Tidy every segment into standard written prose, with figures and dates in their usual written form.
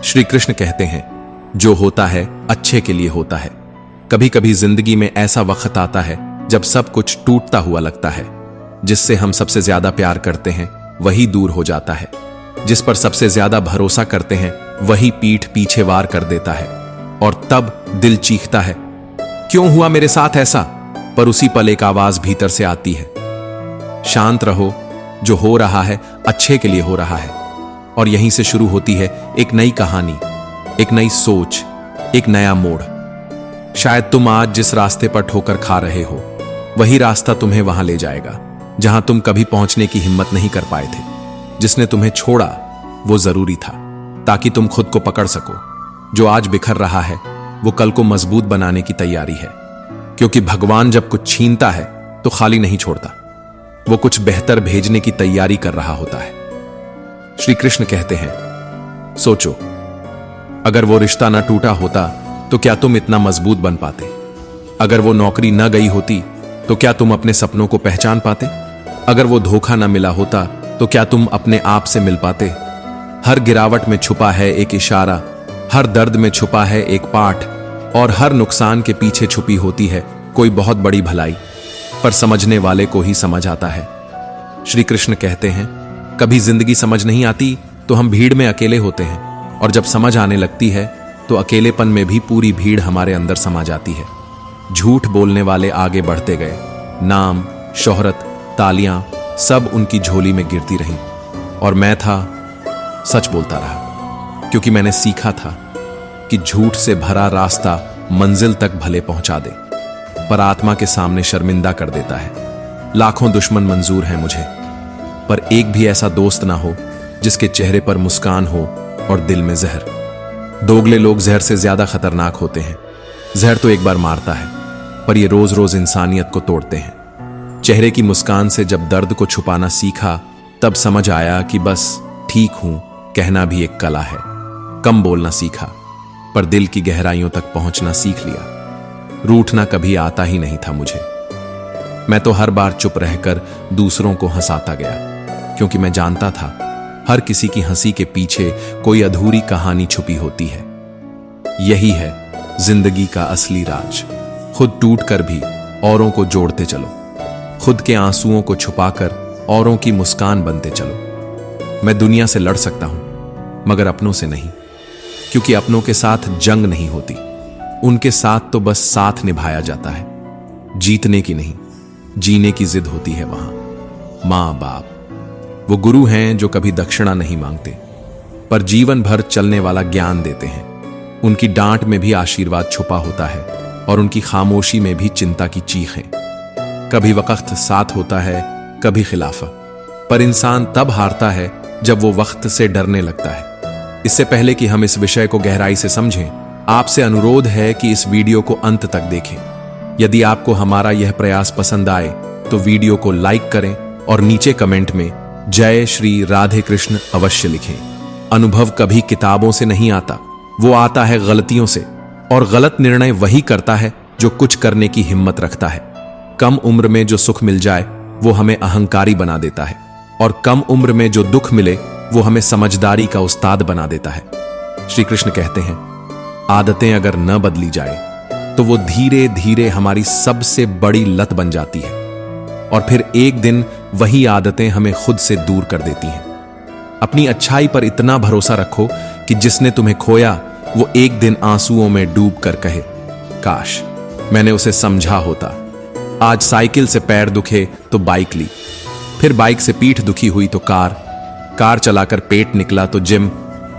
श्री कृष्ण कहते हैं, जो होता है अच्छे के लिए होता है। कभी कभी जिंदगी में ऐसा वक्त आता है जब सब कुछ टूटता हुआ लगता है। जिससे हम सबसे ज्यादा प्यार करते हैं वही दूर हो जाता है। जिस पर सबसे ज्यादा भरोसा करते हैं वही पीठ पीछे वार कर देता है। और तब दिल चीखता है, क्यों हुआ मेरे साथ ऐसा? पर उसी पल एक आवाज भीतर से आती है, शांत रहो, जो हो रहा है अच्छे के लिए हो रहा है। और यहीं से शुरू होती है एक नई कहानी, एक नई सोच, एक नया मोड़। शायद तुम आज जिस रास्ते पर ठोकर खा रहे हो वही रास्ता तुम्हें वहां ले जाएगा जहां तुम कभी पहुंचने की हिम्मत नहीं कर पाए थे। जिसने तुम्हें छोड़ा वो जरूरी था ताकि तुम खुद को पकड़ सको। जो आज बिखर रहा है वो कल को मजबूत बनाने की तैयारी है। क्योंकि भगवान जब कुछ छीनता है तो खाली नहीं छोड़ता, वो कुछ बेहतर भेजने की तैयारी कर रहा होता है। श्री कृष्ण कहते हैं, सोचो, अगर वो रिश्ता ना टूटा होता तो क्या तुम इतना मजबूत बन पाते? अगर वो नौकरी न गई होती तो क्या तुम अपने सपनों को पहचान पाते? अगर वो धोखा न मिला होता तो क्या तुम अपने आप से मिल पाते? हर गिरावट में छुपा है एक इशारा, हर दर्द में छुपा है एक पाठ, और हर नुकसान के पीछे छुपी होती है कोई बहुत बड़ी भलाई। पर समझने वाले को ही समझ आता है। श्री कृष्ण कहते हैं, कभी जिंदगी समझ नहीं आती तो हम भीड़ में अकेले होते हैं, और जब समझ आने लगती है तो अकेलेपन में भी पूरी भीड़ हमारे अंदर समा जाती है। झूठ बोलने वाले आगे बढ़ते गए, नाम, शोहरत, तालियां सब उनकी झोली में गिरती रहीं, और मैं था, सच बोलता रहा, क्योंकि मैंने सीखा था कि झूठ से भरा रास्ता मंजिल तक भले पहुंचा दे पर आत्मा के सामने शर्मिंदा कर देता है। लाखों दुश्मन मंजूर हैं मुझे, पर एक भी ऐसा दोस्त ना हो जिसके चेहरे पर मुस्कान हो और दिल में जहर। दोगले लोग जहर से ज्यादा खतरनाक होते हैं। जहर तो एक बार मारता है, पर ये रोज रोज इंसानियत को तोड़ते हैं। चेहरे की मुस्कान से जब दर्द को छुपाना सीखा तब समझ आया कि बस ठीक हूं कहना भी एक कला है। कम बोलना सीखा, पर दिल की गहराइयों तक पहुंचना सीख लिया। रूठना कभी आता ही नहीं था मुझे। मैं तो हर बार चुप रहकर दूसरों को हंसाता गया, क्योंकि मैं जानता था हर किसी की हंसी के पीछे कोई अधूरी कहानी छुपी होती है। यही है जिंदगी का असली राज। खुद टूटकर भी औरों को जोड़ते चलो, खुद के आंसुओं को छुपाकर औरों की मुस्कान बनते चलो। मैं दुनिया से लड़ सकता हूं मगर अपनों से नहीं, क्योंकि अपनों के साथ जंग नहीं होती, उनके साथ तो बस साथ निभाया जाता है। जीतने की नहीं, जीने की जिद होती है वहां। मां बाप वो गुरु हैं जो कभी दक्षिणा नहीं मांगते, पर जीवन भर चलने वाला ज्ञान देते हैं। उनकी डांट में भी आशीर्वाद छुपा होता है, और उनकी खामोशी में भी चिंता की चीखें। कभी वक्त साथ होता है, कभी खिलाफा, पर इंसान तब हारता है जब वो वक्त से डरने लगता है। इससे पहले कि हम इस विषय को गहराई से समझें, आपसे अनुरोध है कि इस वीडियो को अंत तक देखें। यदि आपको हमारा यह प्रयास पसंद आए तो वीडियो को लाइक करें और नीचे कमेंट में जय श्री राधे कृष्ण अवश्य लिखें। अनुभव कभी किताबों से नहीं आता, वो आता है गलतियों से, और गलत निर्णय वही करता है जो कुछ करने की हिम्मत रखता है। कम उम्र में जो सुख मिल जाए वो हमें अहंकारी बना देता है, और कम उम्र में जो दुख मिले वो हमें समझदारी का उस्ताद बना देता है। श्री कृष्ण कहते हैं, आदतें अगर न बदली जाए तो वो धीरे धीरे हमारी सबसे बड़ी लत बन जाती है, और फिर एक दिन वही आदतें हमें खुद से दूर कर देती हैं। अपनी अच्छाई पर इतना भरोसा रखो कि जिसने तुम्हें खोया वो एक दिन आंसुओं में डूब कर कहे, काश मैंने उसे समझा होता। आज साइकिल से पैर दुखे तो बाइक ली, फिर बाइक से पीठ दुखी हुई तो कार चलाकर पेट निकला तो जिम,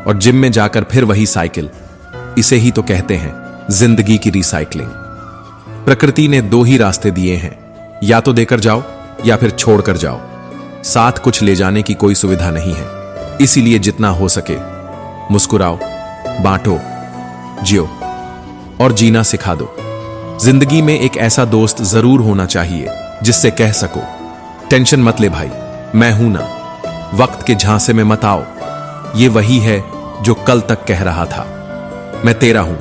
और जिम में जाकर फिर वही साइकिल। इसे ही तो कहते हैं जिंदगी की रिसाइकलिंग। प्रकृति ने दो ही रास्ते दिए हैं, या तो देकर जाओ या फिर छोड़कर जाओ। साथ कुछ ले जाने की कोई सुविधा नहीं है, इसीलिए जितना हो सके मुस्कुराओ, बांटो, जियो और जीना सिखा दो। जिंदगी में एक ऐसा दोस्त जरूर होना चाहिए जिससे कह सको, टेंशन मत ले भाई, मैं हूं ना, वक्त के झांसे में मत आओ। ये वही है जो कल तक कह रहा था, मैं तेरा हूं,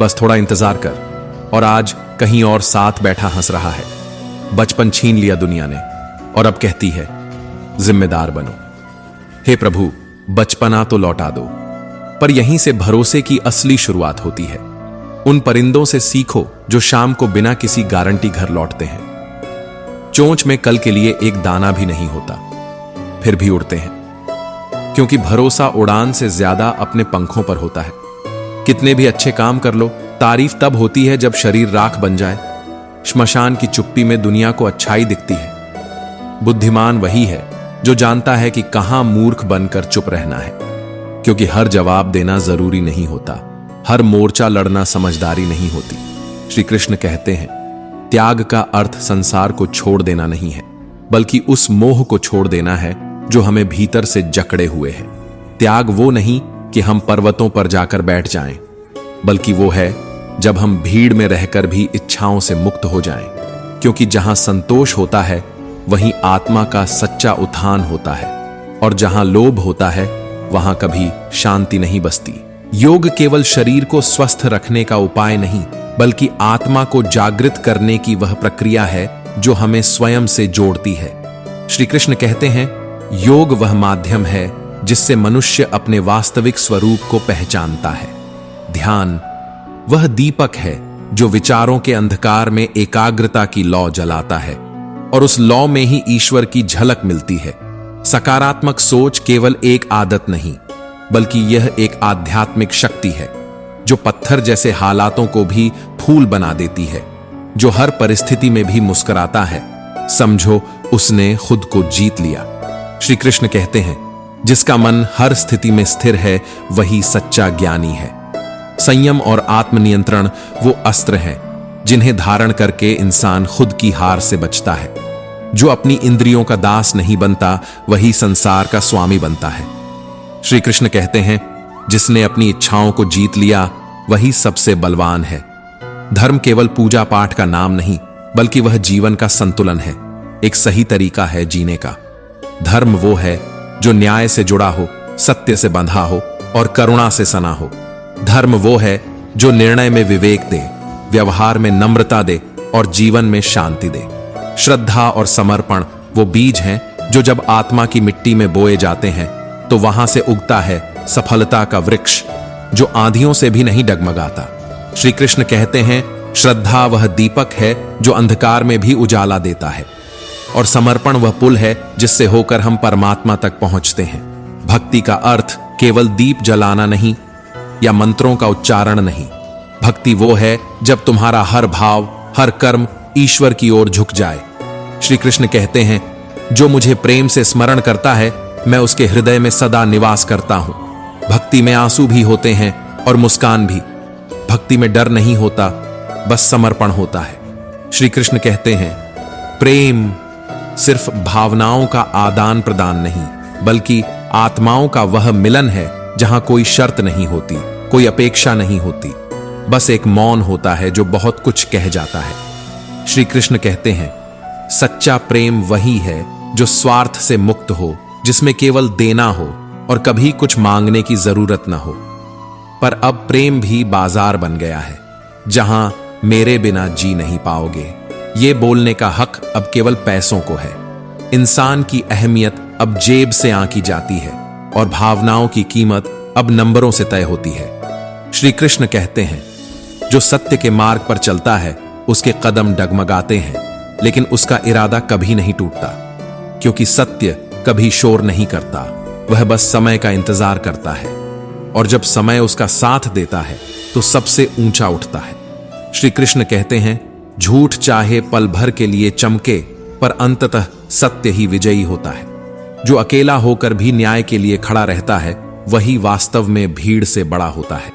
बस थोड़ा इंतजार कर। और आज कहीं और साथ बैठा हंस रहा है। बचपन छीन लिया दुनिया ने, और अब कहती है जिम्मेदार बनो। हे प्रभु, बचपना तो लौटा दो। पर यहीं से भरोसे की असली शुरुआत होती है। उन परिंदों से सीखो जो शाम को बिना किसी गारंटी घर लौटते हैं। चोंच में कल के लिए एक दाना भी नहीं होता, फिर भी उड़ते हैं, क्योंकि भरोसा उड़ान से ज्यादा अपने पंखों पर होता है। कितने भी अच्छे काम कर लो, तारीफ तब होती है जब शरीर राख बन जाए। श्मशान की चुप्पी में दुनिया को अच्छाई दिखती है। बुद्धिमान वही है जो जानता है कि कहां मूर्ख बनकर चुप रहना है, क्योंकि हर जवाब देना जरूरी नहीं होता, हर मोर्चा लड़ना समझदारी नहीं होती। श्री कृष्ण कहते हैं, त्याग का अर्थ संसार को छोड़ देना नहीं है, बल्कि उस मोह को छोड़ देना है जो हमें भीतर से जकड़े हुए है। त्याग वो नहीं कि हम पर्वतों पर जाकर बैठ जाएं, बल्कि वो है जब हम भीड़ में रहकर भी इच्छाओं से मुक्त हो जाएं, क्योंकि जहां संतोष होता है वहीं आत्मा का सच्चा उत्थान होता है, और जहां लोभ होता है वहां कभी शांति नहीं बसती। योग केवल शरीर को स्वस्थ रखने का उपाय नहीं, बल्कि आत्मा को जागृत करने की वह प्रक्रिया है जो हमें स्वयं से जोड़ती है। श्री कृष्ण कहते हैं, योग वह माध्यम है जिससे मनुष्य अपने वास्तविक स्वरूप को पहचानता है। ध्यान वह दीपक है जो विचारों के अंधकार में एकाग्रता की लौ जलाता है, और उस लौ में ही ईश्वर की झलक मिलती है। सकारात्मक सोच केवल एक आदत नहीं, बल्कि यह एक आध्यात्मिक शक्ति है जो पत्थर जैसे हालातों को भी फूल बना देती है। जो हर परिस्थिति में भी मुस्कुराता है, समझो उसने खुद को जीत लिया। श्री कृष्ण कहते हैं, जिसका मन हर स्थिति में स्थिर है वही सच्चा ज्ञानी है। संयम और आत्मनियंत्रण वो अस्त्र हैं जिन्हें धारण करके इंसान खुद की हार से बचता है। जो अपनी इंद्रियों का दास नहीं बनता वही संसार का स्वामी बनता है। श्री कृष्ण कहते हैं, जिसने अपनी इच्छाओं को जीत लिया वही सबसे बलवान है। धर्म केवल पूजा पाठ का नाम नहीं, बल्कि वह जीवन का संतुलन है, एक सही तरीका है जीने का। धर्म वो है जो न्याय से जुड़ा हो, सत्य से बंधा हो और करुणा से सना हो। धर्म वो है जो निर्णय में विवेक दे, व्यवहार में नम्रता दे और जीवन में शांति दे। श्रद्धा और समर्पण वो बीज हैं जो जब आत्मा की मिट्टी में बोए जाते हैं तो वहां से उगता है सफलता का वृक्ष जो आंधियों से भी नहीं डगमगाता। श्री कृष्ण कहते हैं, श्रद्धा वह दीपक है जो अंधकार में भी उजाला देता है, और समर्पण वह पुल है जिससे होकर हम परमात्मा तक पहुंचते हैं। भक्ति का अर्थ केवल दीप जलाना नहीं या मंत्रों का उच्चारण नहीं। भक्ति वो है जब तुम्हारा हर भाव, हर कर्म ईश्वर की ओर झुक जाए। श्री कृष्ण कहते हैं, जो मुझे प्रेम से स्मरण करता है मैं उसके हृदय में सदा निवास करता हूं। भक्ति में आंसू भी होते हैं और मुस्कान भी। भक्ति में डर नहीं होता, बस समर्पण होता है। श्री कृष्ण कहते हैं, प्रेम सिर्फ भावनाओं का आदान प्रदान नहीं, बल्कि आत्माओं का वह मिलन है जहां कोई शर्त नहीं होती, कोई अपेक्षा नहीं होती, बस एक मौन होता है जो बहुत कुछ कह जाता है। श्री कृष्ण कहते हैं, सच्चा प्रेम वही है जो स्वार्थ से मुक्त हो, जिसमें केवल देना हो और कभी कुछ मांगने की जरूरत न हो। पर अब प्रेम भी बाजार बन गया है, जहां मेरे बिना जी नहीं पाओगे ये बोलने का हक अब केवल पैसों को है। इंसान की अहमियत अब जेब से आंकी जाती है और भावनाओं की कीमत अब नंबरों से तय होती है। श्री कृष्ण कहते हैं, जो सत्य के मार्ग पर चलता है उसके कदम डगमगाते हैं, लेकिन उसका इरादा कभी नहीं टूटता, क्योंकि सत्य कभी शोर नहीं करता, वह बस समय का इंतजार करता है, और जब समय उसका साथ देता है तो सबसे ऊंचा उठता है। श्री कृष्ण कहते हैं, झूठ चाहे पल भर के लिए चमके, पर अंततः सत्य ही विजयी होता है। जो अकेला होकर भी न्याय के लिए खड़ा रहता है वही वास्तव में भीड़ से बड़ा होता है,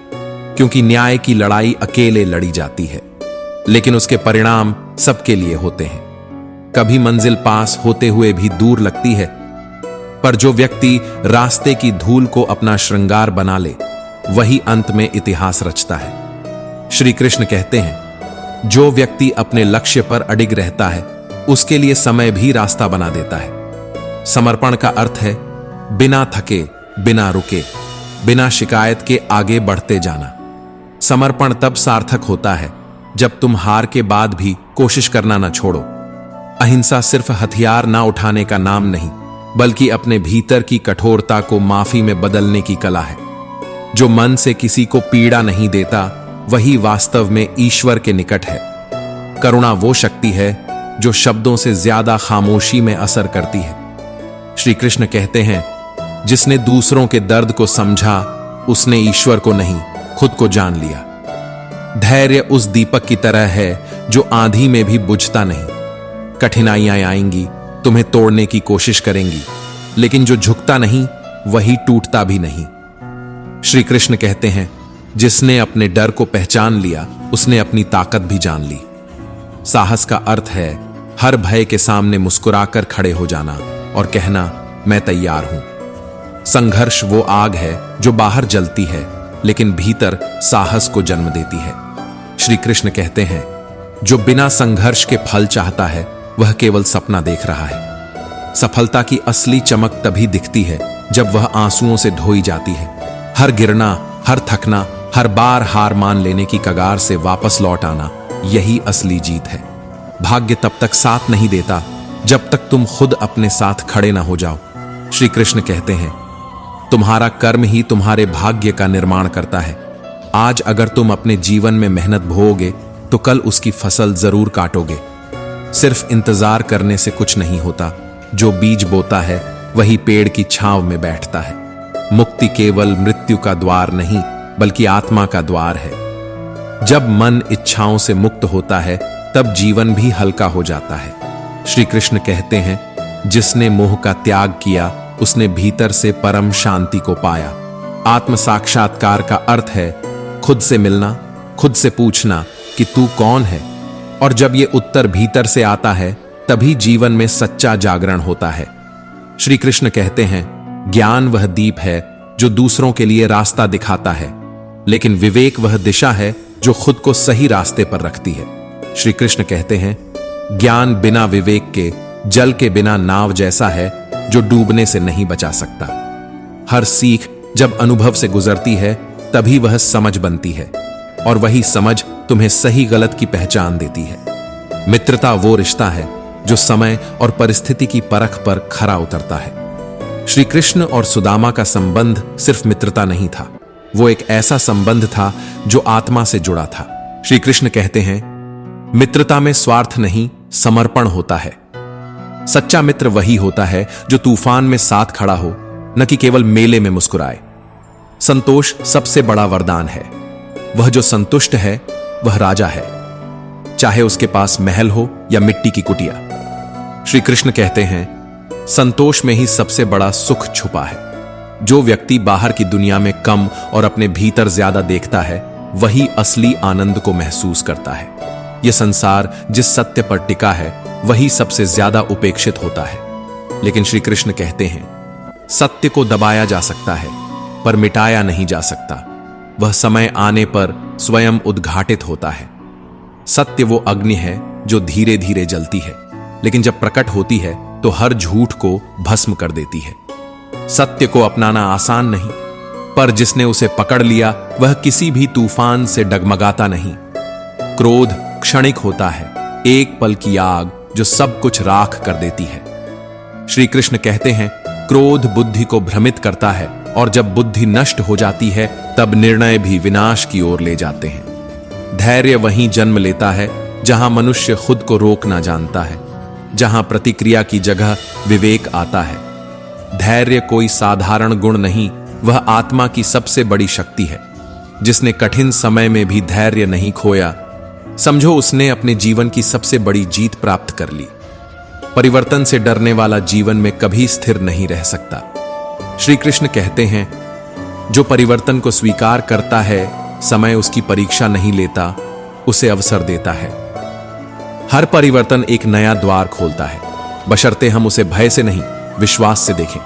क्योंकि न्याय की लड़ाई अकेले लड़ी जाती है, लेकिन उसके परिणाम सबके लिए होते हैं। कभी मंजिल पास होते हुए भी दूर लगती है, पर जो व्यक्ति रास्ते की धूल को अपना श्रृंगार बना ले वही अंत में इतिहास रचता है। श्री कृष्ण कहते हैं, जो व्यक्ति अपने लक्ष्य पर अडिग रहता है उसके लिए समय भी रास्ता बना देता है। समर्पण का अर्थ है बिना थके, बिना रुके, बिना शिकायत के आगे बढ़ते जाना। समर्पण तब सार्थक होता है जब तुम हार के बाद भी कोशिश करना न छोड़ो। अहिंसा सिर्फ हथियार ना उठाने का नाम नहीं, बल्कि अपने भीतर की कठोरता को माफी में बदलने की कला है। जो मन से किसी को पीड़ा नहीं देता वही वास्तव में ईश्वर के निकट है। करुणा वो शक्ति है जो शब्दों से ज्यादा खामोशी में असर करती है। श्री कृष्ण कहते हैं, जिसने दूसरों के दर्द को समझा उसने ईश्वर को नहीं, खुद को जान लिया। धैर्य उस दीपक की तरह है जो आंधी में भी बुझता नहीं। कठिनाइयां आएंगी, तुम्हें तोड़ने की कोशिश करेंगी, लेकिन जो झुकता नहीं वही टूटता भी नहीं। श्री कृष्ण कहते हैं, जिसने अपने डर को पहचान लिया उसने अपनी ताकत भी जान ली। साहस का अर्थ है हर भय के सामने मुस्कुराकर खड़े हो जाना और कहना, मैं तैयार हूं। संघर्ष वो आग है जो बाहर जलती है लेकिन भीतर साहस को जन्म देती है। श्री कृष्ण कहते हैं, जो बिना संघर्ष के फल चाहता है वह केवल सपना देख रहा है। सफलता की असली चमक तभी दिखती है जब वह आंसुओं से धोई जाती है। हर गिरना, हर थकना, हर बार हार मान लेने की कगार से वापस लौट आना, यही असली जीत है। भाग्य तब तक साथ नहीं देता जब तक तुम खुद अपने साथ खड़े ना हो जाओ। श्री कृष्ण कहते हैं, तुम्हारा कर्म ही तुम्हारे भाग्य का निर्माण करता है। आज अगर तुम अपने जीवन में मेहनत बोओगे तो कल उसकी फसल जरूर काटोगे। सिर्फ इंतजार करने से कुछ नहीं होता। जो बीज बोता है वही पेड़ की छांव में बैठता है। मुक्ति केवल मृत्यु का द्वार नहीं बल्कि आत्मा का द्वार है। जब मन इच्छाओं से मुक्त होता है तब जीवन भी हल्का हो जाता है। श्री कृष्ण कहते हैं, जिसने मोह का त्याग किया उसने भीतर से परम शांति को पाया। आत्म साक्षात्कार का अर्थ है खुद से मिलना, खुद से पूछना कि तू कौन है, और जब ये उत्तर भीतर से आता है तभी जीवन में सच्चा जागरण होता है। श्री कृष्ण कहते हैं, ज्ञान वह दीप है जो दूसरों के लिए रास्ता दिखाता है, लेकिन विवेक वह दिशा है जो खुद को सही रास्ते पर रखती है। श्री कृष्ण कहते हैं, ज्ञान बिना विवेक के जल के बिना नाव जैसा है जो डूबने से नहीं बचा सकता। हर सीख जब अनुभव से गुजरती है तभी वह समझ बनती है, और वही समझ तुम्हें सही गलत की पहचान देती है। मित्रता वो रिश्ता है जो समय और परिस्थिति की परख पर खरा उतरता है। श्री कृष्ण और सुदामा का संबंध सिर्फ मित्रता नहीं था, वो एक ऐसा संबंध था जो आत्मा से जुड़ा था। श्री कृष्ण कहते हैं, मित्रता में स्वार्थ नहीं, समर्पण होता है। सच्चा मित्र वही होता है जो तूफान में साथ खड़ा हो, न कि केवल मेले में मुस्कुराए। संतोष सबसे बड़ा वरदान है। वह जो संतुष्ट है वह राजा है, चाहे उसके पास महल हो या मिट्टी की कुटिया। श्री कृष्ण कहते हैं, संतोष में ही सबसे बड़ा सुख छुपा है। जो व्यक्ति बाहर की दुनिया में कम और अपने भीतर ज्यादा देखता है वही असली आनंद को महसूस करता है। यह संसार जिस सत्य पर टिका है वही सबसे ज्यादा उपेक्षित होता है। लेकिन श्री कृष्ण कहते हैं, सत्य को दबाया जा सकता है पर मिटाया नहीं जा सकता। वह समय आने पर स्वयं उद्घाटित होता है। सत्य वो अग्नि है जो धीरे धीरे जलती है, लेकिन जब प्रकट होती है तो हर झूठ को भस्म कर देती है। सत्य को अपनाना आसान नहीं, पर जिसने उसे पकड़ लिया वह किसी भी तूफान से डगमगाता नहीं। क्रोध क्षणिक होता है, एक पल की आग जो सब कुछ राख कर देती है। श्री कृष्ण कहते हैं, क्रोध बुद्धि को भ्रमित करता है, और जब बुद्धि नष्ट हो जाती है तब निर्णय भी विनाश की ओर ले जाते हैं। धैर्य वहीं जन्म लेता है जहां मनुष्य खुद को रोकना जानता है, जहां प्रतिक्रिया की जगह विवेक आता है। धैर्य कोई साधारण गुण नहीं, वह आत्मा की सबसे बड़ी शक्ति है। जिसने कठिन समय में भी धैर्य नहीं खोया, समझो उसने अपने जीवन की सबसे बड़ी जीत प्राप्त कर ली। परिवर्तन से डरने वाला जीवन में कभी स्थिर नहीं रह सकता। श्री कृष्ण कहते हैं, जो परिवर्तन को स्वीकार करता है, समय उसकी परीक्षा नहीं लेता, उसे अवसर देता है। हर परिवर्तन एक नया द्वार खोलता है, बशर्ते हम उसे भय से नहीं, विश्वास से देखें।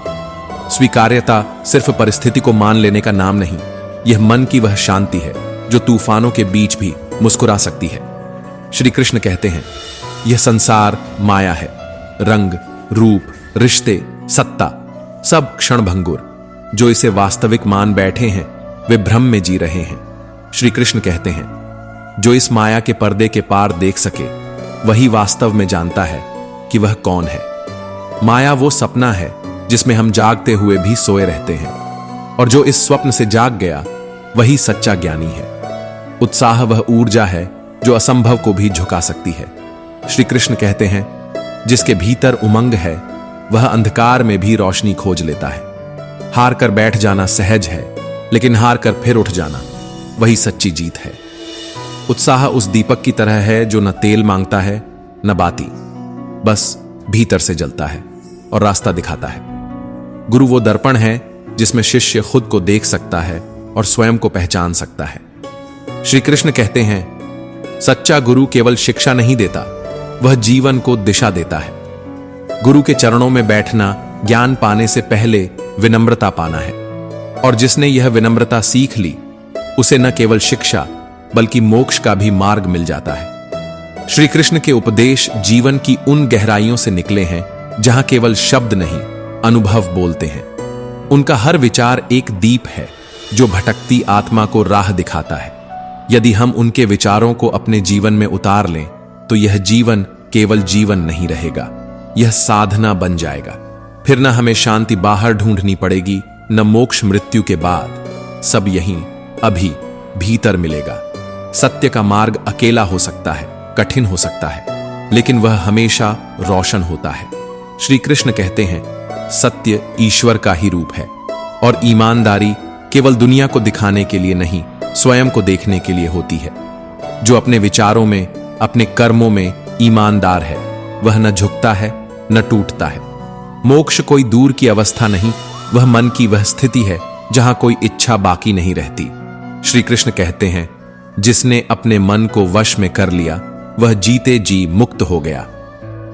स्वीकार्यता सिर्फ परिस्थिति को मान लेने का नाम नहीं, यह मन की वह शांति है जो तूफानों के बीच भी मुस्कुरा सकती है। श्री कृष्ण कहते हैं, यह संसार माया है। रंग, रूप, रिश्ते, सत्ता सब क्षणभंगुर। जो इसे वास्तविक मान बैठे हैं वे भ्रम में जी रहे हैं। श्री कृष्ण कहते हैं, जो इस माया के पर्दे के पार देख सके वही वास्तव में जानता है कि वह कौन है। माया वो सपना है जिसमें हम जागते हुए भी सोए रहते हैं, और जो इस स्वप्न से जाग गया वही सच्चा ज्ञानी है। उत्साह वह ऊर्जा है जो असंभव को भी झुका सकती है। श्री कृष्ण कहते हैं, जिसके भीतर उमंग है वह अंधकार में भी रोशनी खोज लेता है। हार कर बैठ जाना सहज है, लेकिन हार कर फिर उठ जाना वही सच्ची जीत है। उत्साह उस दीपक की तरह है जो न तेल मांगता है न बाती, बस भीतर से जलता है और रास्ता दिखाता है। गुरु वो दर्पण है जिसमें शिष्य खुद को देख सकता है और स्वयं को पहचान सकता है। श्री कृष्ण कहते हैं, सच्चा गुरु केवल शिक्षा नहीं देता, वह जीवन को दिशा देता है। गुरु के चरणों में बैठना ज्ञान पाने से पहले विनम्रता पाना है, और जिसने यह विनम्रता सीख ली उसे न केवल शिक्षा बल्कि मोक्ष का भी मार्ग मिल जाता है। श्री कृष्ण के उपदेश जीवन की उन गहराइयों से निकले हैं जहां केवल शब्द नहीं, अनुभव बोलते हैं। उनका हर विचार एक दीप है जो भटकती आत्मा को राह दिखाता है। यदि हम उनके विचारों को अपने जीवन में उतार लें तो यह जीवन केवल जीवन नहीं रहेगा, यह साधना बन जाएगा। फिर न हमें शांति बाहर ढूंढनी पड़ेगी, न मोक्ष मृत्यु के बाद, सब यहीं अभी भीतर मिलेगा। सत्य का मार्ग अकेला हो सकता है, कठिन हो सकता है, लेकिन वह हमेशा रोशन होता है। श्री कृष्ण कहते हैं, सत्य ईश्वर का ही रूप है, और ईमानदारी केवल दुनिया को दिखाने के लिए नहीं, स्वयं को देखने के लिए होती है। जो अपने विचारों में, अपने कर्मों में ईमानदार है, वह न झुकता है न टूटता है। मोक्ष कोई दूर की अवस्था नहीं, वह मन की वह स्थिति है जहां कोई इच्छा बाकी नहीं रहती। श्री कृष्ण कहते हैं, जिसने अपने मन को वश में कर लिया वह जीते जी मुक्त हो गया।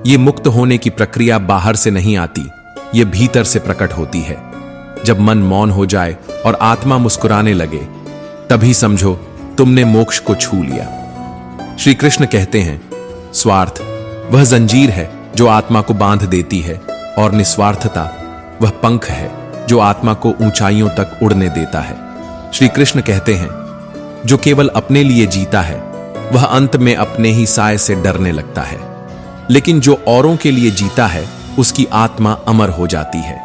ये मुक्त होने की प्रक्रिया बाहर से नहीं आती, ये भीतर से प्रकट होती है। जब मन मौन हो जाए और आत्मा मुस्कुराने लगे, तभी समझो तुमने मोक्ष को छू लिया। श्री कृष्ण कहते हैं, स्वार्थ वह जंजीर है जो आत्मा को बांध देती है, और निस्वार्थता वह पंख है जो आत्मा को ऊंचाइयों तक उड़ने देता है। श्री कृष्ण कहते हैं, जो केवल अपने लिए जीता है वह अंत में अपने ही साय से डरने लगता है, लेकिन जो औरों के लिए जीता है उसकी आत्मा अमर हो जाती है।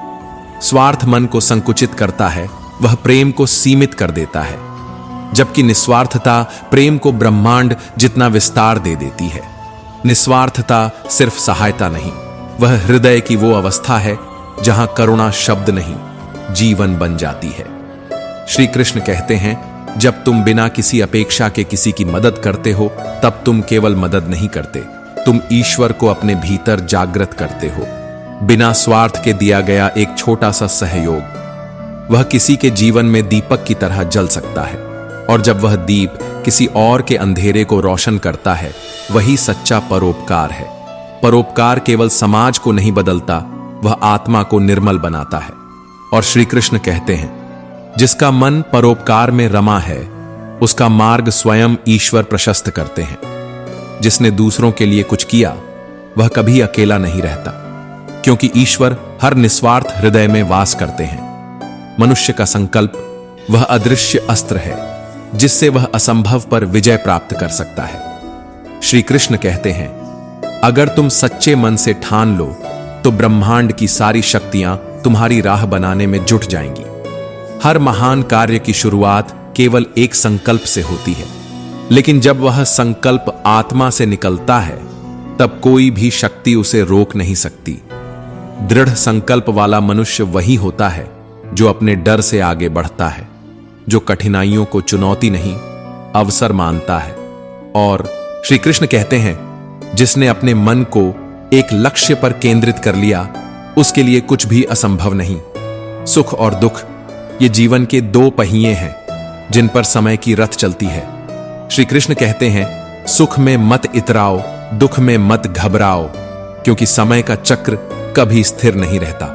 स्वार्थ मन को संकुचित करता है, वह प्रेम को सीमित कर देता है, जबकि निस्वार्थता प्रेम को ब्रह्मांड जितना विस्तार दे देती है। निस्वार्थता सिर्फ सहायता नहीं, वह हृदय की वो अवस्था है जहां करुणा शब्द नहीं, जीवन बन जाती है। श्री कृष्ण कहते हैं, जब तुम बिना किसी अपेक्षा के किसी की मदद करते हो, तब तुम केवल मदद नहीं करते, तुम ईश्वर को अपने भीतर जागृत करते हो। बिना स्वार्थ के दिया गया एक छोटा सा सहयोग, वह किसी के जीवन में दीपक की तरह जल सकता है, और जब वह दीप किसी और के अंधेरे को रोशन करता है, वही सच्चा परोपकार है। परोपकार केवल समाज को नहीं बदलता, वह आत्मा को निर्मल बनाता है। और श्री कृष्ण कहते हैं, जिसका मन परोपकार में रमा है उसका मार्ग स्वयं ईश्वर प्रशस्त करते हैं। जिसने दूसरों के लिए कुछ किया वह कभी अकेला नहीं रहता, क्योंकि ईश्वर हर निस्वार्थ हृदय में वास करते हैं। मनुष्य का संकल्प वह अदृश्य अस्त्र है जिससे वह असंभव पर विजय प्राप्त कर सकता है। श्री कृष्ण कहते हैं, अगर तुम सच्चे मन से ठान लो तो ब्रह्मांड की सारी शक्तियां तुम्हारी राह बनाने में जुट जाएंगी। हर महान कार्य की शुरुआत केवल एक संकल्प से होती है, लेकिन जब वह संकल्प आत्मा से निकलता है तब कोई भी शक्ति उसे रोक नहीं सकती। दृढ़ संकल्प वाला मनुष्य वही होता है जो अपने डर से आगे बढ़ता है, जो कठिनाइयों को चुनौती नहीं अवसर मानता है। और श्री कृष्ण कहते हैं, जिसने अपने मन को एक लक्ष्य पर केंद्रित कर लिया उसके लिए कुछ भी असंभव नहीं। सुख और दुख ये जीवन के दो पहिए हैं जिन पर समय की रथ चलती है। श्री कृष्ण कहते हैं, सुख में मत इतराओ, दुख में मत घबराओ, क्योंकि समय का चक्र कभी स्थिर नहीं रहता।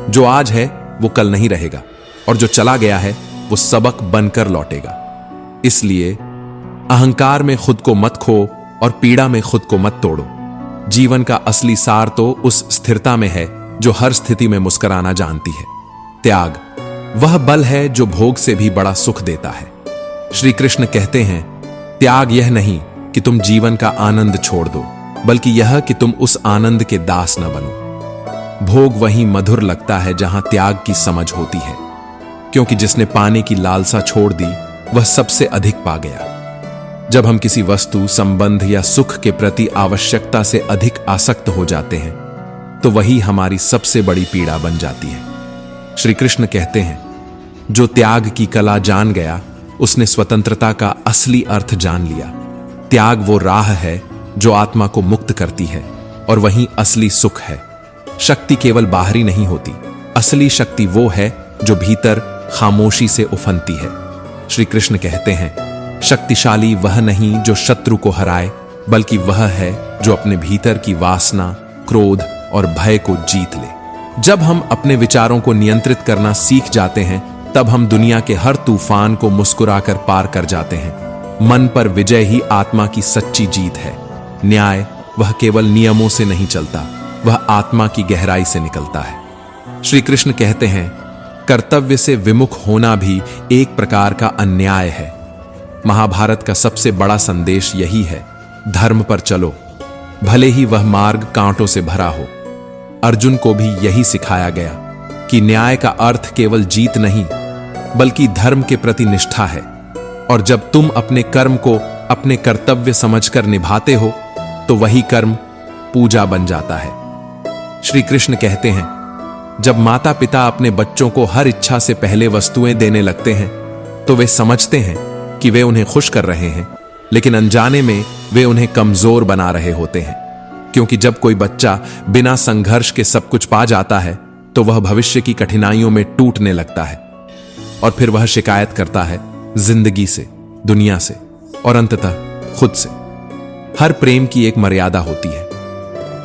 जो आज है वो कल नहीं रहेगा, और जो चला गया है वो सबक बनकर लौटेगा। इसलिए अहंकार में खुद को मत खो और पीड़ा में खुद को मत तोड़ो। जीवन का असली सार तो उस स्थिरता में है जो हर स्थिति में मुस्कुराना जानती है। त्याग वह बल है जो भोग से भी बड़ा सुख देता है। श्री कृष्ण कहते हैं, त्याग यह नहीं कि तुम जीवन का आनंद छोड़ दो, बल्कि यह कि तुम उस आनंद के दास न बनो। भोग वहीं मधुर लगता है जहां त्याग की समझ होती है, क्योंकि जिसने पाने की लालसा छोड़ दी वह सबसे अधिक पा गया। जब हम किसी वस्तु, संबंध या सुख के प्रति आवश्यकता से अधिक आसक्त हो जाते हैं तो वही हमारी सबसे बड़ी पीड़ा बन जाती है। श्री कृष्ण कहते हैं, जो त्याग की कला जान गया उसने स्वतंत्रता का असली अर्थ जान लिया। त्याग वो राह है जो आत्मा को मुक्त करती है और वहीं असली सुख है। शक्ति केवल बाहरी नहीं होती, असली शक्ति वो है जो भीतर खामोशी से उफनती है। श्री कृष्ण कहते हैं, शक्तिशाली वह नहीं जो शत्रु को हराए, बल्कि वह है जो अपने भीतर की वासना, क्रोध और भय को जीत ले। जब हम अपने विचारों को नियंत्रित करना सीख जाते हैं तब हम दुनिया के हर तूफान को मुस्कुराकर पार कर जाते हैं। मन पर विजय ही आत्मा की सच्ची जीत है। न्याय वह केवल नियमों से नहीं चलता, वह आत्मा की गहराई से निकलता है। श्री कृष्ण कहते हैं, कर्तव्य से विमुख होना भी एक प्रकार का अन्याय है। महाभारत का सबसे बड़ा संदेश यही है, धर्म पर चलो, भले ही वह मार्ग कांटों से भरा हो। अर्जुन को भी यही सिखाया गया कि न्याय का अर्थ केवल जीत नहीं, बल्कि धर्म के प्रति निष्ठा है। और जब तुम अपने कर्म को अपने कर्तव्य समझकर निभाते हो तो वही कर्म पूजा बन जाता है। श्री कृष्ण कहते हैं, जब माता पिता अपने बच्चों को हर इच्छा से पहले वस्तुएं देने लगते हैं तो वे समझते हैं कि वे उन्हें खुश कर रहे हैं, लेकिन अनजाने में वे उन्हें कमजोर बना रहे होते हैं। क्योंकि जब कोई बच्चा बिना संघर्ष के सब कुछ पा जाता है तो वह भविष्य की कठिनाइयों में टूटने लगता है और फिर वह शिकायत करता है जिंदगी से, दुनिया से और अंततः खुद से। हर प्रेम की एक मर्यादा होती है।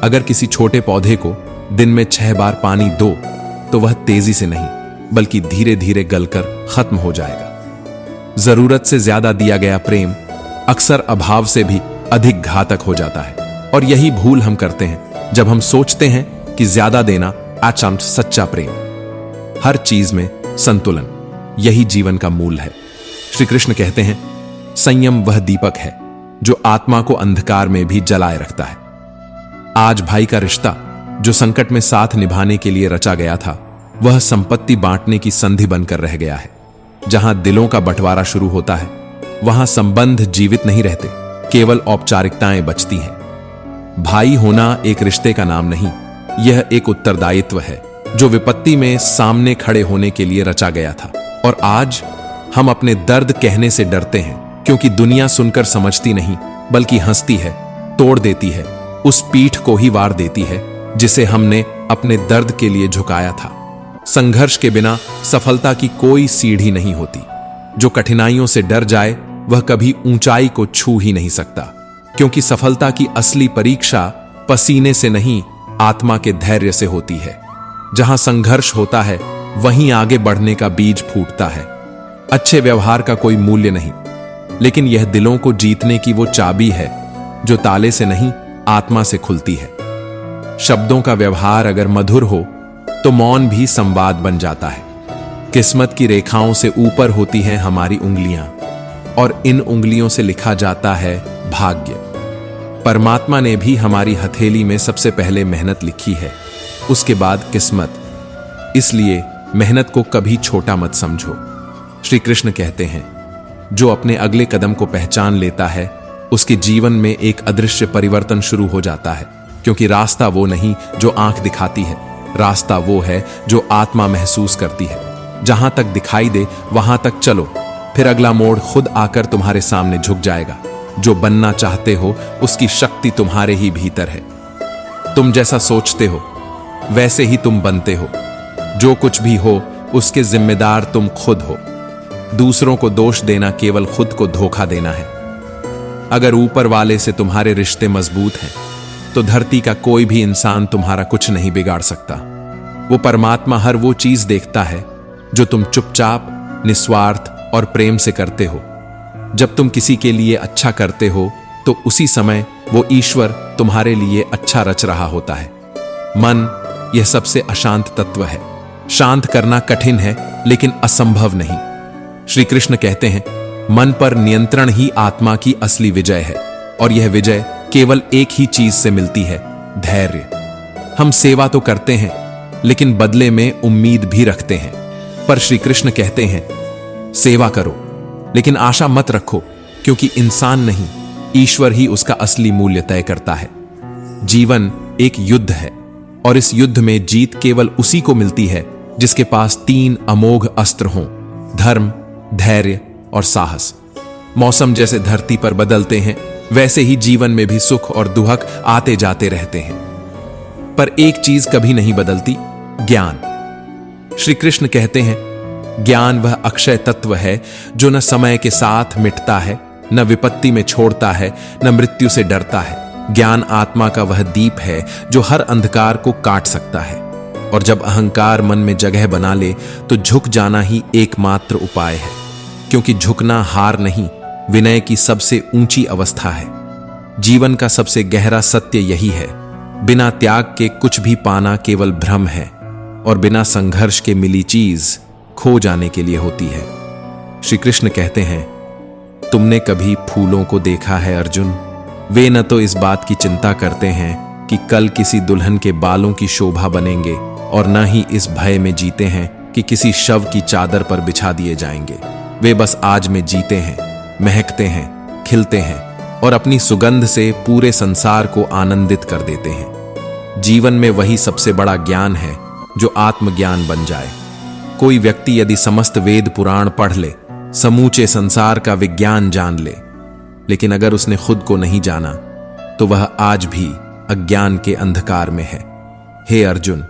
अगर किसी छोटे पौधे को दिन में 6 बार पानी दो तो वह तेजी से नहीं बल्कि धीरे धीरे गलकर खत्म हो जाएगा। जरूरत से ज्यादा दिया गया प्रेम अक्सर अभाव से भी अधिक घातक हो जाता है। और यही भूल हम करते हैं जब हम सोचते हैं कि ज्यादा देना आचमन सच्चा प्रेम। हर चीज में संतुलन, यही जीवन का मूल है। श्री कृष्ण कहते हैं, संयम वह दीपक है जो आत्मा को अंधकार में भी जलाए रखता है। आज भाई का रिश्ता जो संकट में साथ निभाने के लिए रचा गया था, वह संपत्ति बांटने की संधि बनकर रह गया है। जहां दिलों का बंटवारा शुरू होता है वहां संबंध जीवित नहीं रहते, केवल औपचारिकताएं बचती हैं। भाई होना एक रिश्ते का नाम नहीं, यह एक उत्तरदायित्व है जो विपत्ति में सामने खड़े होने के लिए रचा गया था। और आज हम अपने दर्द कहने से डरते हैं क्योंकि दुनिया सुनकर समझती नहीं बल्कि हंसती है, तोड़ देती है, उस पीठ को ही वार देती है जिसे हमने अपने दर्द के लिए झुकाया था। संघर्ष के बिना सफलता की कोई सीढ़ी नहीं होती। जो कठिनाइयों से डर जाए वह कभी ऊंचाई को छू ही नहीं सकता, क्योंकि सफलता की असली परीक्षा पसीने से नहीं, आत्मा के धैर्य से होती है। जहां संघर्ष होता है वहीं आगे बढ़ने का बीज फूटता है। अच्छे व्यवहार का कोई मूल्य नहीं, लेकिन यह दिलों को जीतने की वो चाबी है जो ताले से नहीं, आत्मा से खुलती है। शब्दों का व्यवहार अगर मधुर हो तो मौन भी संवाद बन जाता है। किस्मत की रेखाओं से ऊपर होती हैं हमारी उंगलियां और इन उंगलियों से लिखा जाता है भाग्य। परमात्मा ने भी हमारी हथेली में सबसे पहले मेहनत लिखी है, उसके बाद किस्मत। इसलिए मेहनत को कभी छोटा मत समझो। श्री कृष्ण कहते हैं, जो अपने अगले कदम को पहचान लेता है उसके जीवन में एक अदृश्य परिवर्तन शुरू हो जाता है। क्योंकि रास्ता वो नहीं जो आंख दिखाती है, रास्ता वो है जो आत्मा महसूस करती है। जहां तक दिखाई दे वहां तक चलो, फिर अगला मोड़ खुद आकर तुम्हारे सामने झुक जाएगा। जो बनना चाहते हो उसकी शक्ति तुम्हारे ही भीतर है। तुम जैसा सोचते हो वैसे ही तुम बनते हो। जो कुछ भी हो उसके जिम्मेदार तुम खुद हो। दूसरों को दोष देना केवल खुद को धोखा देना है। अगर ऊपर वाले से तुम्हारे रिश्ते मजबूत हैं तो धरती का कोई भी इंसान तुम्हारा कुछ नहीं बिगाड़ सकता। वो परमात्मा हर वो चीज देखता है जो तुम चुपचाप, निस्वार्थ और प्रेम से करते हो। जब तुम किसी के लिए अच्छा करते हो तो उसी समय वो ईश्वर तुम्हारे लिए अच्छा रच रहा होता है। मन यह सबसे अशांत तत्व है। शांत करना कठिन है लेकिन असंभव नहीं। श्री कृष्ण कहते हैं, मन पर नियंत्रण ही आत्मा की असली विजय है। और यह विजय केवल एक ही चीज से मिलती है, धैर्य। हम सेवा तो करते हैं लेकिन बदले में उम्मीद भी रखते हैं। पर श्री कृष्ण कहते हैं, सेवा करो लेकिन आशा मत रखो, क्योंकि इंसान नहीं, ईश्वर ही उसका असली मूल्य तय करता है। जीवन एक युद्ध है और इस युद्ध में जीत केवल उसी को मिलती है जिसके पास 3 अमोघ अस्त्र हों: धर्म, धैर्य और साहस। मौसम जैसे धरती पर बदलते हैं, वैसे ही जीवन में भी सुख और दुख आते जाते रहते हैं, पर एक चीज कभी नहीं बदलती, ज्ञान। श्री कृष्ण कहते हैं, ज्ञान वह अक्षय तत्व है जो न समय के साथ मिटता है, न विपत्ति में छोड़ता है, न मृत्यु से डरता है। ज्ञान आत्मा का वह दीप है जो हर अंधकार को काट सकता है। और जब अहंकार मन में जगह बना ले तो झुक जाना ही एकमात्र उपाय है, क्योंकि झुकना हार नहीं, विनय की सबसे ऊंची अवस्था है। जीवन का सबसे गहरा सत्य यही है, बिना त्याग के कुछ भी पाना केवल भ्रम है, और बिना संघर्ष के मिली चीज खो जाने के लिए होती है। श्री कृष्ण कहते हैं, तुमने कभी फूलों को देखा है अर्जुन? वे न तो इस बात की चिंता करते हैं कि कल किसी दुल्हन के बालों की शोभा बनेंगे, और न ही इस भय में जीते हैं कि किसी शव की चादर पर बिछा दिए जाएंगे। वे बस आज में जीते हैं, महकते हैं, खिलते हैं और अपनी सुगंध से पूरे संसार को आनंदित कर देते हैं। जीवन में वही सबसे बड़ा ज्ञान है जो आत्मज्ञान बन जाए। कोई व्यक्ति यदि समस्त वेद पुराण पढ़ ले, समूचे संसार का विज्ञान जान ले, लेकिन अगर उसने खुद को नहीं जाना तो वह आज भी अज्ञान के अंधकार में है। हे अर्जुन,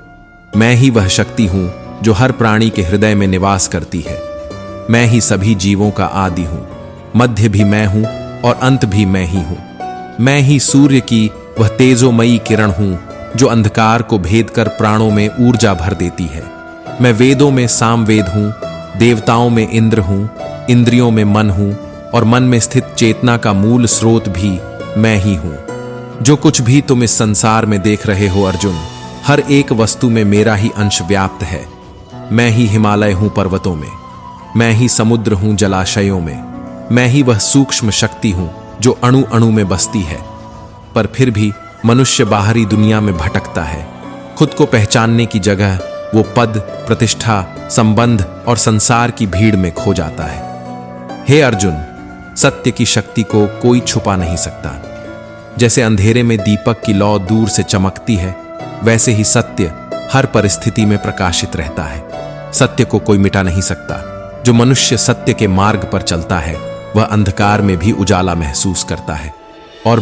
मैं ही वह शक्ति हूं जो हर प्राणी के हृदय में निवास करती है। मैं ही सभी जीवों का आदि हूं, मध्य भी मैं हूं और अंत भी मैं ही हूं। मैं ही सूर्य की वह तेजोमयी किरण हूं जो अंधकार को भेद कर प्राणों में ऊर्जा भर देती है। मैं वेदों में सामवेद हूं, देवताओं में इंद्र हूं, इंद्रियों में मन हूं और मन में स्थित चेतना का मूल स्रोत भी मैं ही हूं। जो कुछ भी तुम इस संसार में देख रहे हो अर्जुन, हर एक वस्तु में मेरा ही अंश व्याप्त है। मैं ही हिमालय हूं पर्वतों में, मैं ही समुद्र हूं जलाशयों में, मैं ही वह सूक्ष्म शक्ति हूं जो अणु अणु में बसती है। पर फिर भी मनुष्य बाहरी दुनिया में भटकता है। खुद को पहचानने की जगह वो पद, प्रतिष्ठा, संबंध और संसार की भीड़ में खो जाता है। हे अर्जुन, सत्य की शक्ति को कोई छुपा नहीं सकता। जैसे अंधेरे में दीपक की लौ दूर से चमकती है, वैसे ही सत्य हर परिस्थिति में प्रकाशित रहता है। सत्य को कोई मिटा नहीं सकता। जो मनुष्य सत्य के मार्ग पर चलता है वह अंधकार में भी उजाला महसूस करता है। और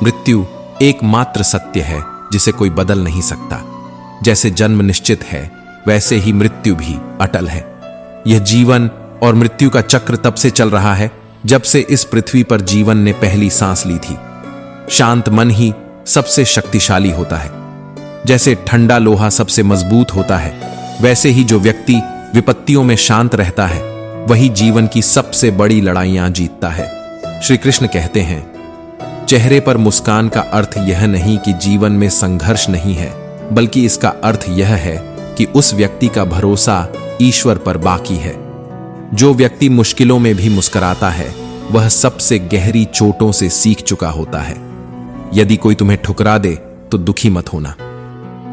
मृत्यु एकमात्र सत्य है जिसे कोई बदल नहीं सकता। जैसे जन्म निश्चित है, वैसे ही मृत्यु भी अटल है। यह जीवन और मृत्यु का चक्र तब से चल रहा है जब से इस पृथ्वी पर जीवन ने पहली सांस ली थी। शांत मन ही सबसे शक्तिशाली होता है। जैसे ठंडा लोहा सबसे मजबूत होता है, वैसे ही जो व्यक्ति विपत्तियों में शांत रहता है वही जीवन की सबसे बड़ी लड़ाइयां जीतता है। श्री कृष्ण कहते हैं, चेहरे पर मुस्कान का अर्थ यह नहीं कि जीवन में संघर्ष नहीं है, बल्कि इसका अर्थ यह है कि उस व्यक्ति का भरोसा ईश्वर पर बाकी है। जो व्यक्ति मुश्किलों में भी मुस्कुराता है वह सबसे गहरी चोटों से सीख चुका होता है। यदि कोई तुम्हें ठुकरा दे तो दुखी मत होना,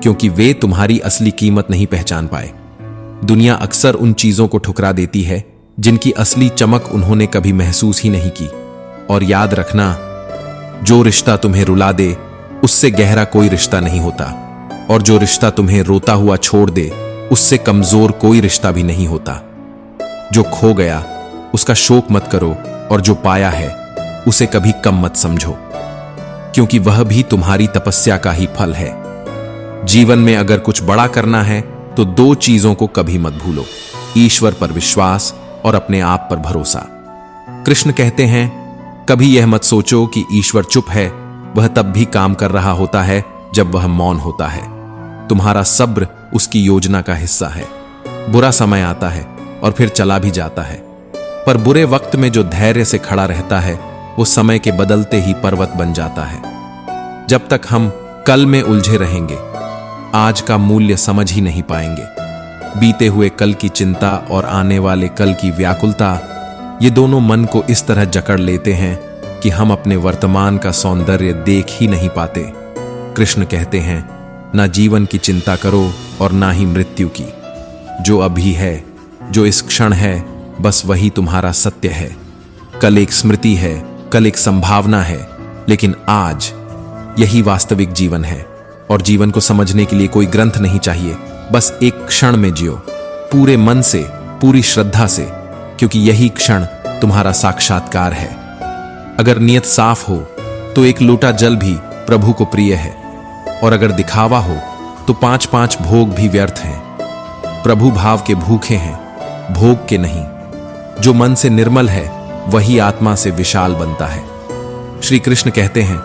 क्योंकि वे तुम्हारी असली कीमत नहीं पहचान पाए। दुनिया अक्सर उन चीजों को ठुकरा देती है जिनकी असली चमक उन्होंने कभी महसूस ही नहीं की। और याद रखना, जो रिश्ता तुम्हें रुला दे उससे गहरा कोई रिश्ता नहीं होता, और जो रिश्ता तुम्हें रोता हुआ छोड़ दे उससे कमजोर कोई रिश्ता भी नहीं होता। जो खो गया उसका शोक मत करो, और जो पाया है उसे कभी कम मत समझो, क्योंकि वह भी तुम्हारी तपस्या का ही फल है। जीवन में अगर कुछ बड़ा करना है तो 2 चीजों को कभी मत भूलो, ईश्वर पर विश्वास और अपने आप पर भरोसा। कृष्ण कहते हैं, कभी यह मत सोचो कि ईश्वर चुप है, वह तब भी काम कर रहा होता है जब वह मौन होता है। तुम्हारा सब्र उसकी योजना का हिस्सा है। बुरा समय आता है और फिर चला भी जाता है, पर बुरे वक्त में जो धैर्य से खड़ा रहता है वो समय के बदलते ही पर्वत बन जाता है। जब तक हम कल में उलझे रहेंगे, आज का मूल्य समझ ही नहीं पाएंगे। बीते हुए कल की चिंता और आने वाले कल की व्याकुलता, ये दोनों मन को इस तरह जकड़ लेते हैं कि हम अपने वर्तमान का सौंदर्य देख ही नहीं पाते। कृष्ण कहते हैं, ना जीवन की चिंता करो और ना ही मृत्यु की। जो अभी है, जो इस क्षण है, बस वही तुम्हारा सत्य है। कल एक स्मृति है, कल एक संभावना है, लेकिन आज यही वास्तविक जीवन है। और जीवन को समझने के लिए कोई ग्रंथ नहीं चाहिए, बस एक क्षण में जियो, पूरे मन से, पूरी श्रद्धा से, क्योंकि यही क्षण तुम्हारा साक्षात्कार है। अगर नियत साफ हो तो एक लोटा जल भी प्रभु को प्रिय है, और अगर दिखावा हो तो 5-5 भोग भी व्यर्थ हैं। प्रभु भाव के भूखे हैं, भोग के नहीं। जो मन से निर्मल है वही आत्मा से विशाल बनता है। श्री कृष्ण कहते हैं,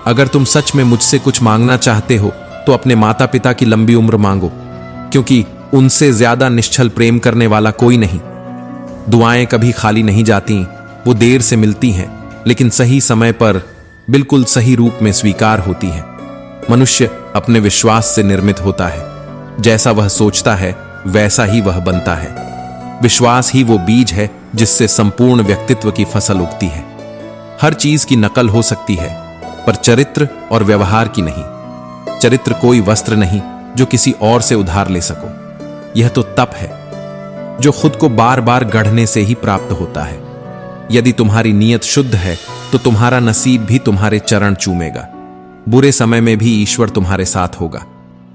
अगर तुम सच में मुझसे कुछ मांगना चाहते हो तो अपने माता पिता की लंबी उम्र मांगो, क्योंकि उनसे ज्यादा निश्चल प्रेम करने वाला कोई नहीं। दुआएं कभी खाली नहीं जाती, वो देर से मिलती हैं, लेकिन सही समय पर बिल्कुल सही रूप में स्वीकार होती हैं। मनुष्य अपने विश्वास से निर्मित होता है। जैसा वह सोचता है वैसा ही वह बनता है। विश्वास ही वो बीज है जिससे संपूर्ण व्यक्तित्व की फसल उगती है। हर चीज की नकल हो सकती है, पर चरित्र और व्यवहार की नहीं। चरित्र कोई वस्त्र नहीं जो किसी और से उधार ले सको। यह तो तप है जो खुद को बार बार गढ़ने से ही प्राप्त होता है। यदि तुम्हारी नीयत शुद्ध है तो तुम्हारा नसीब भी तुम्हारे चरण चूमेगा। बुरे समय में भी ईश्वर तुम्हारे साथ होगा।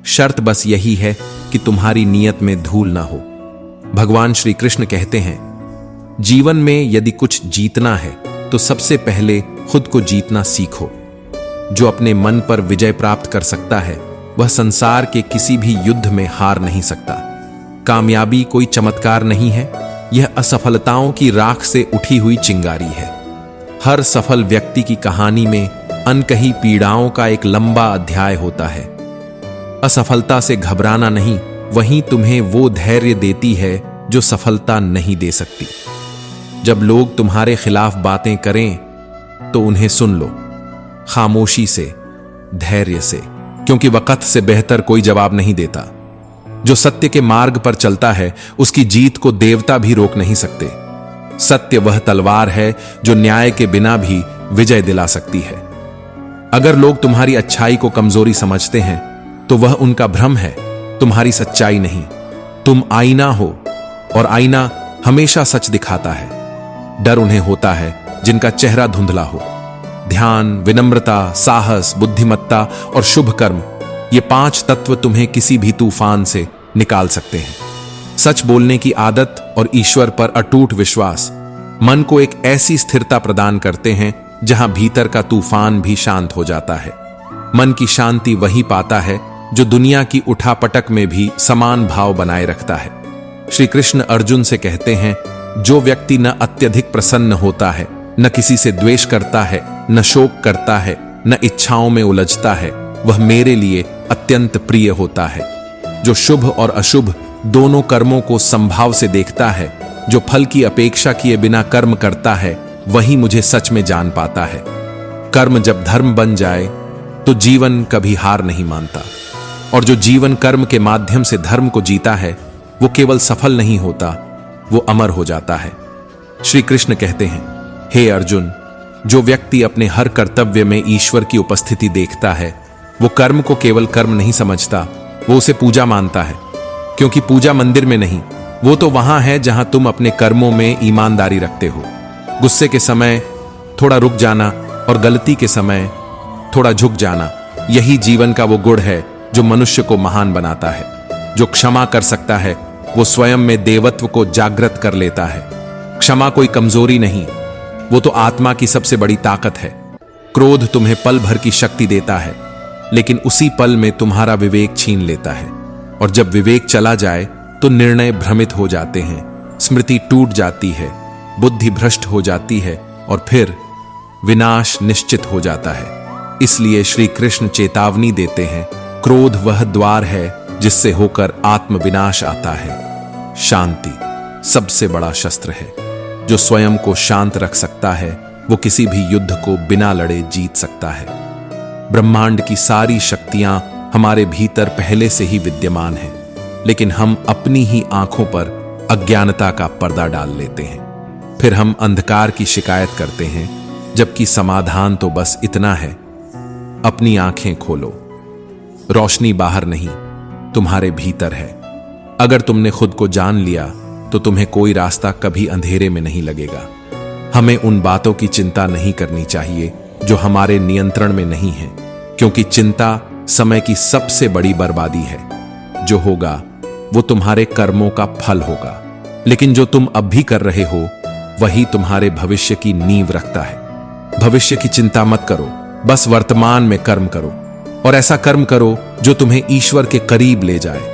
शर्त बस यही है कि तुम्हारी नीयत में धूल ना हो। भगवान श्री कृष्ण कहते हैं, जीवन में यदि कुछ जीतना है तो सबसे पहले खुद को जीतना सीखो। जो अपने मन पर विजय प्राप्त कर सकता है वह संसार के किसी भी युद्ध में हार नहीं सकता। कामयाबी कोई चमत्कार नहीं है, यह असफलताओं की राख से उठी हुई चिंगारी है। हर सफल व्यक्ति की कहानी में अनकही पीड़ाओं का एक लंबा अध्याय होता है। असफलता से घबराना नहीं, वहीं तुम्हें वो धैर्य देती है जो सफलता नहीं दे सकती। जब लोग तुम्हारे खिलाफ बातें करें तो उन्हें सुन लो, खामोशी से, धैर्य से, क्योंकि वक्त से बेहतर कोई जवाब नहीं देता। जो सत्य के मार्ग पर चलता है उसकी जीत को देवता भी रोक नहीं सकते। सत्य वह तलवार है जो न्याय के बिना भी विजय दिला सकती है। अगर लोग तुम्हारी अच्छाई को कमजोरी समझते हैं तो वह उनका भ्रम है, तुम्हारी सच्चाई नहीं। तुम आईना हो और आईना हमेशा सच दिखाता है। डर उन्हें होता है जिनका चेहरा धुंधला हो। ध्यान, विनम्रता, साहस, बुद्धिमत्ता और शुभ कर्म, ये 5 तत्व तुम्हें किसी भी तूफान से निकाल सकते हैं। सच बोलने की आदत और ईश्वर पर अटूट विश्वास मन को एक ऐसी स्थिरता प्रदान करते हैं जहां भीतर का तूफान भी शांत हो जाता है। मन की शांति वही पाता है जो दुनिया की उठापटक में भी समान भाव बनाए रखता है। श्री कृष्ण अर्जुन से कहते हैं, जो व्यक्ति न अत्यधिक प्रसन्न होता है, न किसी से द्वेष करता है, न शोक करता है, न इच्छाओं में उलझता है, वह मेरे लिए अत्यंत प्रिय होता है। जो शुभ और अशुभ दोनों कर्मों को संभाव से देखता है, जो फल की अपेक्षा किए बिना कर्म करता है, वही मुझे सच में जान पाता है। कर्म जब धर्म बन जाए तो जीवन कभी हार नहीं मानता, और जो जीवन कर्म के माध्यम से धर्म को जीता है वो केवल सफल नहीं होता, वो अमर हो जाता है। श्री कृष्ण कहते हैं, हे अर्जुन, जो व्यक्ति अपने हर कर्तव्य में ईश्वर की उपस्थिति देखता है वो कर्म को केवल कर्म नहीं समझता, वो उसे पूजा मानता है। क्योंकि पूजा मंदिर में नहीं, वो तो वहां है जहां तुम अपने कर्मों में ईमानदारी रखते हो। गुस्से के समय थोड़ा रुक जाना और गलती के समय थोड़ा झुक जाना, यही जीवन का वो गुण है जो मनुष्य को महान बनाता है। जो क्षमा कर सकता है वो स्वयं में देवत्व को जागृत कर लेता है। क्षमा कोई कमजोरी नहीं, वो तो आत्मा की सबसे बड़ी ताकत है। क्रोध तुम्हें पल भर की शक्ति देता है, लेकिन उसी पल में तुम्हारा विवेक छीन लेता है। और जब विवेक चला जाए तो निर्णय भ्रमित हो जाते हैं, स्मृति टूट जाती है, बुद्धि भ्रष्ट हो जाती है और फिर विनाश निश्चित हो जाता है। इसलिए श्री कृष्ण चेतावनी देते हैं, क्रोध वह द्वार है जिससे होकर आत्म विनाश आता है। शांति सबसे बड़ा शस्त्र है। जो स्वयं को शांत रख सकता है वो किसी भी युद्ध को बिना लड़े जीत सकता है। ब्रह्मांड की सारी शक्तियां हमारे भीतर पहले से ही विद्यमान हैं, लेकिन हम अपनी ही आंखों पर अज्ञानता का पर्दा डाल लेते हैं। फिर हम अंधकार की शिकायत करते हैं, जबकि समाधान तो बस इतना है, अपनी आंखें खोलो। रोशनी बाहर नहीं, तुम्हारे भीतर है। अगर तुमने खुद को जान लिया तो तुम्हें कोई रास्ता कभी अंधेरे में नहीं लगेगा। हमें उन बातों की चिंता नहीं करनी चाहिए जो हमारे नियंत्रण में नहीं है, क्योंकि चिंता समय की सबसे बड़ी बर्बादी है। जो होगा वो तुम्हारे कर्मों का फल होगा, लेकिन जो तुम अब भी कर रहे हो वही तुम्हारे भविष्य की नींव रखता है। भविष्य की चिंता मत करो, बस वर्तमान में कर्म करो, और ऐसा कर्म करो जो तुम्हें ईश्वर के करीब ले जाए।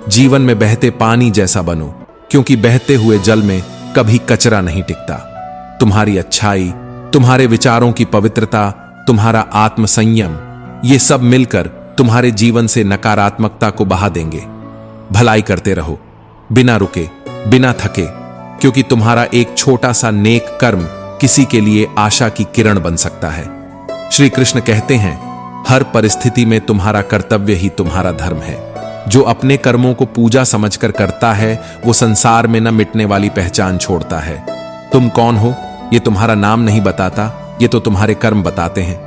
जीवन में बहते पानी जैसा बनो, क्योंकि बहते हुए जल में कभी कचरा नहीं टिकता। तुम्हारी अच्छाई, तुम्हारे विचारों की पवित्रता, तुम्हारा आत्मसंयम, ये सब मिलकर तुम्हारे जीवन से नकारात्मकता को बहा देंगे। भलाई करते रहो, बिना रुके, बिना थके, क्योंकि तुम्हारा एक छोटा सा नेक कर्म किसी के लिए आशा की किरण बन सकता है। श्री कृष्ण कहते हैं, हर परिस्थिति में तुम्हारा कर्तव्य ही तुम्हारा धर्म है। जो अपने कर्मों को पूजा समझकर करता है वो संसार में न मिटने वाली पहचान छोड़ता है। तुम कौन हो ये तुम्हारा नाम नहीं बताता, ये तो तुम्हारे कर्म बताते हैं।